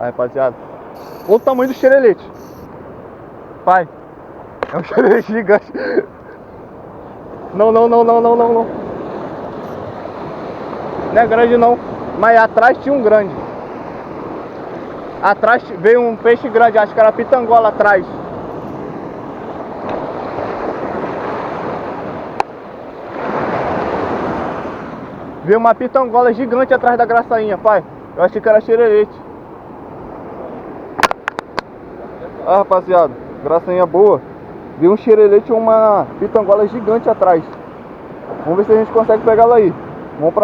Aí, rapaziada, olha o tamanho do xerelete. Pai, é um xerelete gigante. Não. Não é grande não, mas atrás tinha um grande. Atrás veio um peixe grande, acho que era pitangola atrás. Veio uma pitangola gigante atrás da graçainha, pai. Eu achei que era xerelete. Ah, rapaziada, graçainha boa. Veio um xerelete e uma pitangola gigante atrás. Vamos ver se a gente consegue pegar ela aí. Vamos pra